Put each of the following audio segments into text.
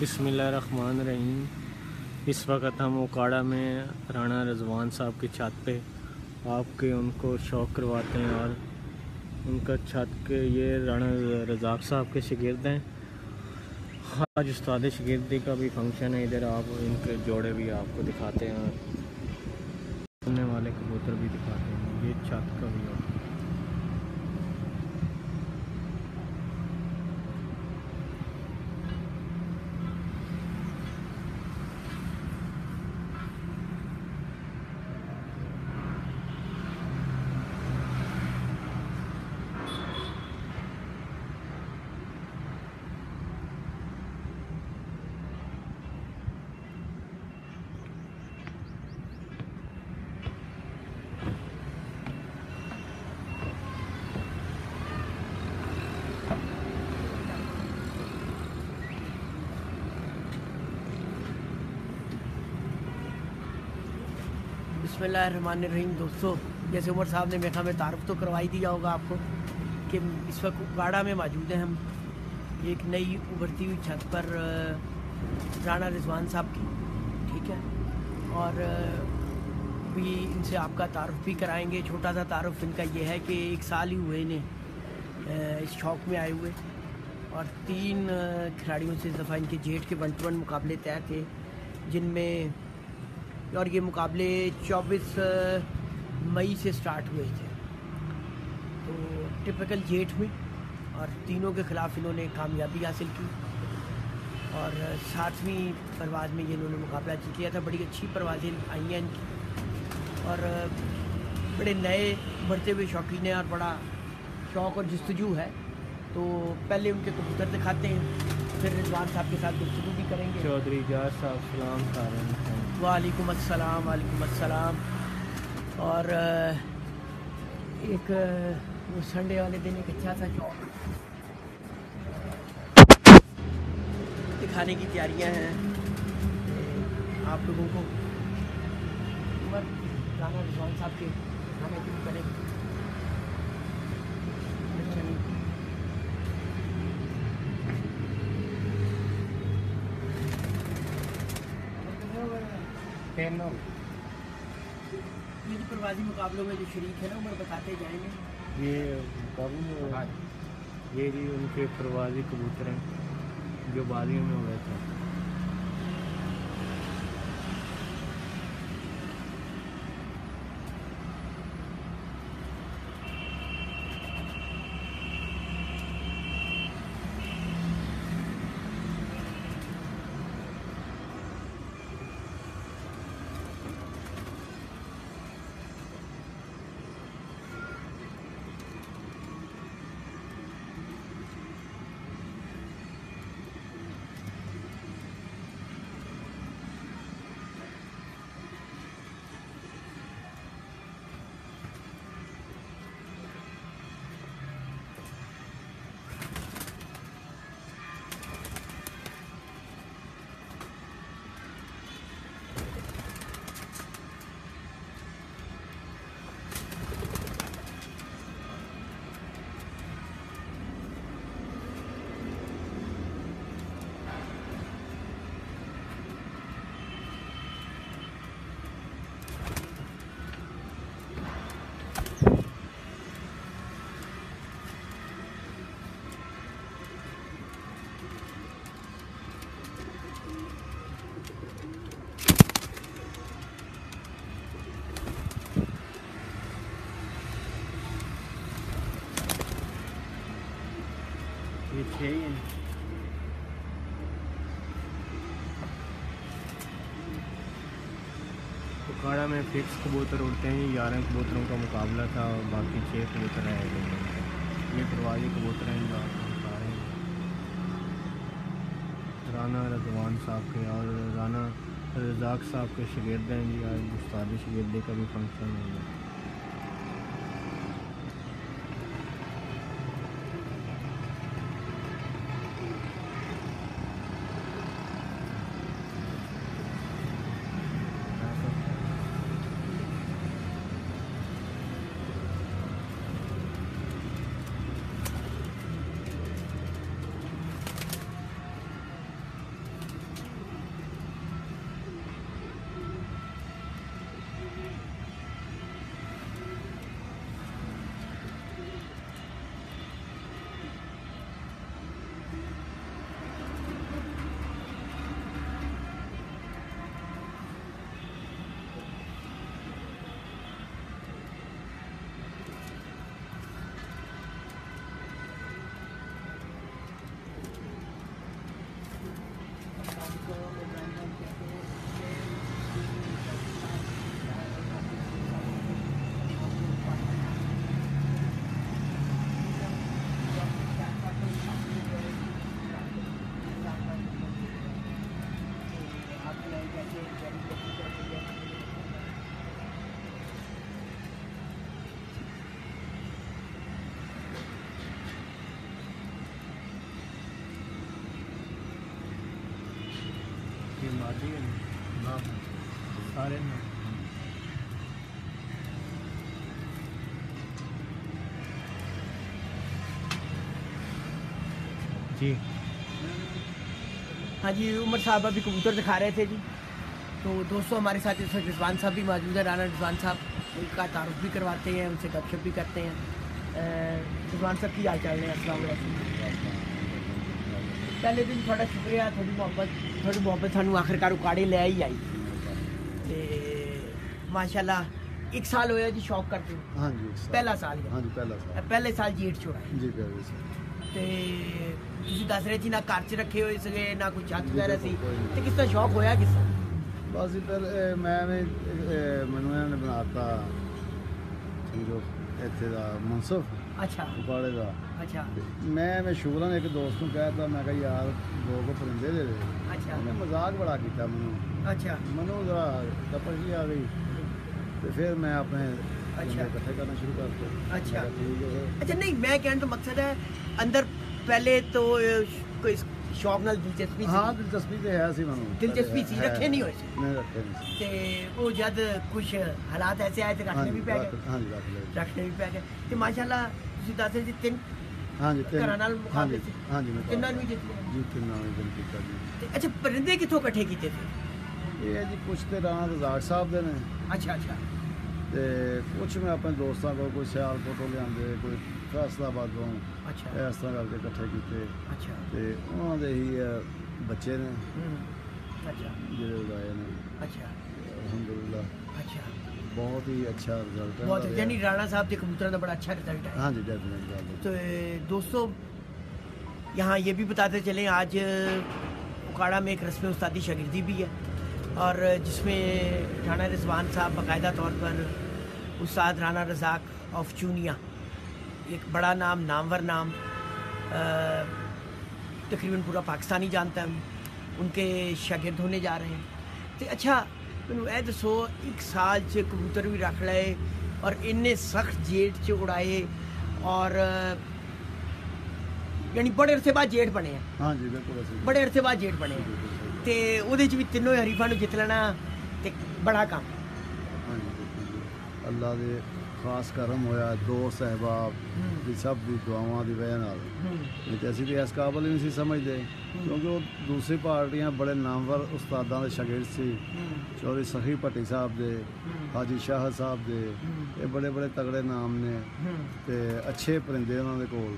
बिस्मिल्लाहिर्रहमानिर्रहीम। इस वक्त हम उकाड़ा में राना रज़वान साहब की छत पे आपके उनको शौक़ करवाते हैं और उनका छत के ये राना रज़ाक साहब के शागिर्द हैं। आज उस्ताद शागिर्दी का भी फंक्शन है। इधर आप इनके जोड़े भी आपको दिखाते हैं, सुनने वाले कबूतर भी दिखाते हैं। ये छत का भी है। बिस्मिल्लाहिर्रहमानिर्रहीम। दोस्तों, जैसे उमर साहब ने मेखा में तारुफ तो करवाई दिया होगा आपको कि इस वक्त उकाड़ा में मौजूद हैं हम एक नई उभरती हुई छत पर राना रिजवान साहब की, ठीक है। और भी इनसे आपका तारुफ भी कराएंगे। छोटा सा तारुफ इनका ये है कि 1 साल ही हुए इन्हें इस शौक़ में आए हुए, और 3 खिलाड़ियों से इस दफ़ा इनके जेठ के 1-to-1 मुकाबले तय थे, जिनमें और ये मुकाबले 24 मई से स्टार्ट हुए थे। तो टिपिकल जेठ में, और तीनों के ख़िलाफ़ इन्होंने कामयाबी हासिल की, और 7वीं परवाज़ में ये इन्होंने मुकाबला जीत लिया था। बड़ी अच्छी परवाज़ें आई हैं इनकी, और बड़े नए बढ़ते हुए शौकीन हैं और बड़ा शौक़ और जस्तजू है। तो पहले उनके कबूतर दिखाते हैं, फिर रिजवान साहब के साथ गुफ्तगू भी करेंगे। चौधरी जाज साहब सलाम। वालेकुम अस्सलाम, वालेकुम अस्सलाम। और एक वो संडे वाले दिन एक अच्छा सा शौक दिखाने की तैयारियां हैं आप लोगों को। उमर राना रिजवान साहब के खाने शुरू करेंगे। ये जो प्रवासी मुकाबलों में जो शरीक है ना, उम्र बताते जाएंगे। ये जी उनके प्रवासी कबूतर हैं जो बाजियों में हुए थे। ये 6 हैं। उकाड़ा में फिक्स कबूतर उड़ते हैं। 11 कबूतरों का मुकाबला था और बाकी 6 कबूतर रह गए। ये प्रवासी कबूतर हैं जो आपको बता रहे हैं, राना रज़वान साहब के और राना रज़ाक साहब के शागिर्द हैं जी। आज उस्ताद शागिर्दी का भी फंक्शन है। ठीक है जी, सारे जी। हाँ जी, उमर साहब अभी कबूतर दिखा रहे थे जी। तो दोस्तों हमारे साथ इस वक्त रिजवान साहब भी मौजूद है, राणा रिजवान साहब, उनका तारुफ भी करवाते हैं, उनसे गपशप भी करते हैं। रिजवान साहब की हाल चाल है? अस्सलाम वालेकुम। पहले दिन थोड़ा शुक्रिया, थोड़ी मोहब्बत सानू आखिरकार उकाड़े ले ही आई ते माशाल्लाह 1 साल होया जी शौक करते हो? हाँ जी, पहला साल है? हाँ जी, पहले साल जेठ छोड़ा जी, पहले साल। ਤੇ ਤੁਸੀਂ ਦੱਸ ਰਹੇ ਸੀ ਨਾ ਘਰ 'ਚ ਰੱਖੇ ਹੋਏ ਸੀਗੇ ਨਾ ਕੋਈ ਛੱਤ ਵਗੈਰਾ ਸੀ, ਤੇ ਕਿਸ ਦਾ ਸ਼ੌਕ ਹੋਇਆ ਕਿਸ ਦਾ? ਬਸ ਫਿਰ ਮੈਨੂੰ ਇਹਨਾਂ ਨੇ ਬਣਾਤਾ ਠੀਕ ਇੱਥੇ ਦਾ ਮਨਸੂਬ ਅੱਛਾ ਉਕਾੜੇ ਦਾ। ਅੱਛਾ ਮੈਂ ਸ਼ੁਗਰਾਂ ਨੇ ਇੱਕ ਦੋਸਤ ਨੂੰ ਕਹਿਤਾ, ਮੈਂ ਕਿਹਾ ਯਾਰ 2 ਪਰਿੰਦੇ ਦੇ ਦੇ। ਅੱਛਾ ਉਹਨੇ ਮਜ਼ਾਕ ਬੜਾ ਕੀਤਾ ਅੱਛਾ ਮੈਨੂੰ ਜ਼ਰਾ ਤਪਸ਼ ਜੀ ਆ ਗਈ ਤੇ ਫਿਰ ਮੈਂ ਆਪਣੇ ਅੱਛਾ ਇਕੱਠੇ ਕਰਨਾ ਸ਼ੁਰੂ ਕਰਤੇ। ਅੱਛਾ ਠੀਕ ਹੈ। ਅੱਛਾ ਨਹੀਂ, ਮੈਂ ਕਹਿਣ ਦਾ ਮਕਸਦ ਹੈ ਅੰਦਰ ਪਹਿਲੇ ਤੋਂ ਕੋਈ ਸ਼ੌਕ ਨਾਲ ਦਿਲਚਸਪੀ ਸੀ? ਹਾਂ, ਦਿਲਚਸਪੀ ਤੇ ਹੈ ਸੀ ਮੈਨੂੰ। ਦਿਲਚਸਪੀ ਸੀ, ਰੱਖੇ ਨਹੀਂ ਹੋਏ ਸੀ? ਨਹੀਂ ਰੱਖੇ ਨਹੀਂ ਸੀ। ਤੇ ਉਹ ਜਦ ਕੁਝ ਹਾਲਾਤ ਐਸੇ ਆਏ ਤੇ ਰੱਖਣੇ ਵੀ ਪੈ ਗਏ? ਹਾਂਜੀ, ਰੱਖ ਲਏ। ਰੱਖਣੇ ਵੀ ਪੈ ਗਏ ਤੇ ਮਾਸ਼ਾਅੱਲਾ ਤੁਸੀਂ ਦੱਸ ਰਹੇ ਸੀ 3 ਹਾਂਜੀ, ਘਰਾਂ ਨਾਲ ਮੁਕਾਬਲੇ ਸੀ? ਹਾਂਜੀ, ਤਿੰਨਾਂ ਨੂੰ ਹੀ ਜਿੱਤ ਲਿਆ ਜੀ, ਤਿੰਨਾਂ ਨੂੰ ਜਿੱਤ ਕੀਤਾ ਜੀ। ਤੇ ਅੱਛਾ ਪਰਿੰਦੇ ਕਿੱਥੋਂ ਇਕੱਠੇ ਕੀਤੇ ਸੀ? ਇਹ ਹੈ ਜੀ ਕੁਛ ਤੇ ਰਾਣਾ ਰਜ਼ਾਕ ਸਾਹਿਬ ਦੇ ਨੇ ਅੱਛਾ ਅੱਛਾ ਤੇ ਕੁਛ ਮੈਂ ਆਪਣੇ ਦੋਸਤਾਂ ਕੋਲ, ਕੋਈ ਸਿਆਲਕੋਟ ਤੋਂ ਲਿਆਂਦੇ, ਕੋਈ ਫੈਸਲਾਬਾਦੋਂ, ਅੱਛਾ ਇਸ ਤਰ੍ਹਾਂ ਕਰਕੇ ਇਕੱਠੇ ਕੀਤੇ ਅੱਛਾ ਤੇ ਉਹਨਾਂ ਦੇ ਹੀ ਬੱਚੇ ਨੇ ਅੱਛਾ ਜਿਹੜੇ ਉਡਾਏ ਨੇ। ਅੱਛਾ ਅਲਹਮਦੁਲਿल्लाह अच्छा बहुत ही अच्छा रिजल्ट है। बहुत यानी राणा साहब के कबूतर का बड़ा अच्छा रिजल्ट है। हाँ जी, डेफिनेटली। तो दोस्तों यहाँ ये भी बताते चलें, आज उकाड़ा में एक रस्म उस्तादी शागिर्दी भी है और जिसमें राणा रिजवान साहब बाकायदा तौर पर उस्ताद राणा रज़ाक ऑफ चूनिया, एक बड़ा नाम, नामवर नाम, तकरीबन पूरा पाकिस्तानी जानता है, उनके शागिर्द होने जा रहे हैं। तो अच्छा ਮੈਨੂੰ ਇਹ ਦੱਸੋ, 1 ਸਾਲ 'ਚ ਕਬੂਤਰ ਵੀ ਰੱਖ ਲਏ ਔਰ ਇੰਨੇ ਸਖਤ ਜੇਠ 'ਚ ਉਡਾਏ ਔਰ ਯਾਨੀ ਬੜੇ ਅਰਸੇ ਬਾਅਦ ਜੇਠ ਬਣੇ ਆ? ਹਾਂ ਜੀ, ਬਿਲਕੁਲ ਅਸੀਂ ਬੜੇ ਅਰਸੇ ਬਾਅਦ ਜੇਠ ਬਣੇ ਆ ਤੇ ਉਹਦੇ 'ਚ ਵੀ ਤਿੰਨੋਂ ਹਰੀਫਾਂ ਨੂੰ ਜਿੱਤ ਲੈਣਾ ਤੇ ਬੜਾ ਕੰਮ। ਹਾਂ ਜੀ, ਬਿਲਕੁਲ ਜੀ। ਅੱਲਾ ਦੇ ਖਾਸ ਕਰਮ ਹੋਇਆ, ਦੋਸਤ ਅਹਿਬਾਬ ਦੀ ਸਭ ਦੀ ਦੁਆਵਾਂ ਦੀ ਵਜ੍ਹਾ ਨਾਲ। ਨਹੀਂ ਤੇ ਅਸੀਂ ਤੇ ਇਸ ਕਾਬਲ ਹੀ ਨਹੀਂ ਸੀ ਸਮਝਦੇ, ਕਿਉਂਕਿ ਉਹ ਦੂਸਰੀ ਪਾਰਟੀਆਂ ਬੜੇ ਨਾਮਵਰ ਉਸਤਾਦਾਂ ਦੇ ਸ਼ਾਗਿਰਦ ਸੀ। ਚੌਧਰੀ ਸਖੀ ਭੱਟੀ ਸਾਹਿਬ ਦੇ, ਹਾਜੀ ਸ਼ਾਹ ਸਾਹਿਬ ਦੇ, ਇਹ ਬੜੇ ਬੜੇ ਤਗੜੇ ਨਾਮ ਨੇ ਤੇ ਅੱਛੇ ਪਰਿੰਦੇ ਉਹਨਾਂ ਦੇ ਕੋਲ।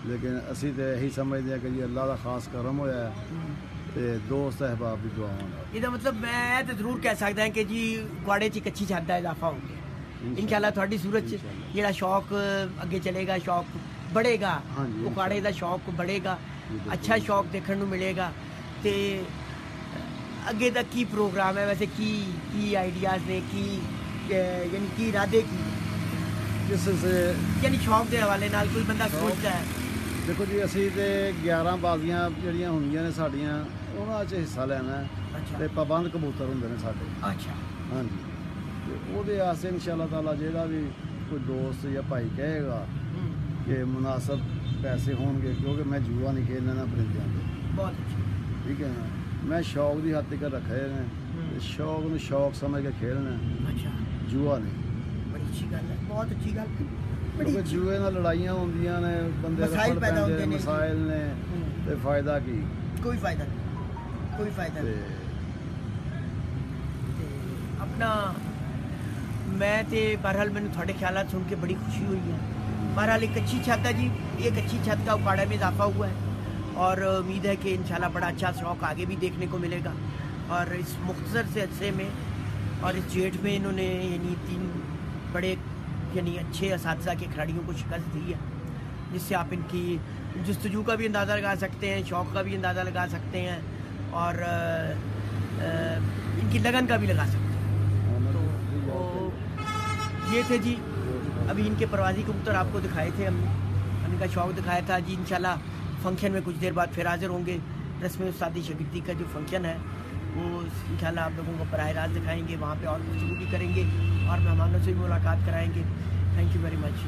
ਲੇਕਿਨ ਅਸੀਂ ਤੇ ਇਹੀ ਸਮਝਦੇ ਹਾਂ ਕਿ ਜੀ ਅੱਲਾ ਦਾ ਖਾਸ ਕਰਮ ਹੋਇਆ ਤੇ ਦੋਸਤ ਅਹਿਬਾਬ ਦੀ ਦੁਆਵਾਂ ਨਾਲ। ਇਹਦਾ ਮਤਲਬ ਮੈਂ ਤਾਂ ਜ਼ਰੂਰ ਕਹਿ ਸਕਦਾ ਹਾਂ ਕਿ ਜੀ ਗੁਆੜੇ 'ਚ ਇੱਕ ਅੱਛੀ ਛੱਤ ਦਾ ਇਜ਼ਾਫਾ ਹੋ ਗਿਆ इंशाल्लाह। ਤੁਹਾਡੀ ਸੂਰਤ 'ਚ ਜਿਹੜਾ ਸ਼ੌਕ ਅੱਗੇ ਚਲੇਗਾ, ਸ਼ੌਕ बढ़ेगा, उकाड़े का शौक बढ़ेगा, अच्छा शौक देखने को मिलेगा। तो अगे तक की प्रोग्राम है वैसे की आइडियाज़ ने की यानी की इरादे की यानी शौक के हवाले नाल कोई बंदा सोचता है? देखो जी, असी तो 11 बाजियां जिहड़ियां होंदियां ने साडियां उन्हां 'च हिस्सा लेना है ते पाबंद कबूतर होंदे ने साडे। अच्छा हाँ जी, तो ਉਹਦੇ ਆਸੇ इंशाअल्लाह ताला ਜਿਹੜਾ भी कोई दोस्त या भाई कहेगा कि मुनासिब पैसे होंगे, क्योंकि मैं जुआ नहीं खेलना ना परिंदियां दे। बहुत अच्छी, ठीक है ना, मैं शौक की हद तक रखे ने, शौक में शौक समझ के खेलना। अच्छा, जुआ नहीं। बड़ी अच्छी गल है, बहुत अच्छी गल। क्योंकि जुए नाल लड़ाइयां होंदियां ने, बंदे मसाइल पैदा होंदे ने, मसाइल ने, ते फायदा की? कोई फायदा नहीं, कोई फायदा नहीं। अपना मैं तो बहरहाल मैंने थोड़े ख्याल सुन के बड़ी खुशी हुई है। बहरहाल एक अच्छी छत है जी, एक अच्छी छत का उकाड़ा में इजाफा हुआ है और उम्मीद है कि इंशाल्लाह बड़ा अच्छा शौक आगे भी देखने को मिलेगा। और इस मुख्तसर से अरसे में और इस जेठ में इन्होंने यानी 3 बड़े यानी अच्छे असातिज़ा के खिलाड़ियों को शिकस्त दी है, जिससे आप इनकी जस्तजू का भी अंदाज़ा लगा सकते हैं, शौक़ का भी अंदाज़ा लगा सकते हैं और इनकी लगन का भी लगा सकते हैं। तो ये थे जी अभी इनके प्रवासी कबूतर आपको दिखाए थे हमने, इनका शौक़ दिखाया था जी। इंशाल्लाह फंक्शन में कुछ देर बाद फिर हाजिर होंगे। रस्म उस्तादी शागिर्दी का जो फंक्शन है वो इंशाल्लाह आप लोगों को बराह रास्त दिखाएंगे, वहाँ पे और गुफ्तगू भी करेंगे और मेहमानों से भी मुलाकात कराएंगे। Thank you very much.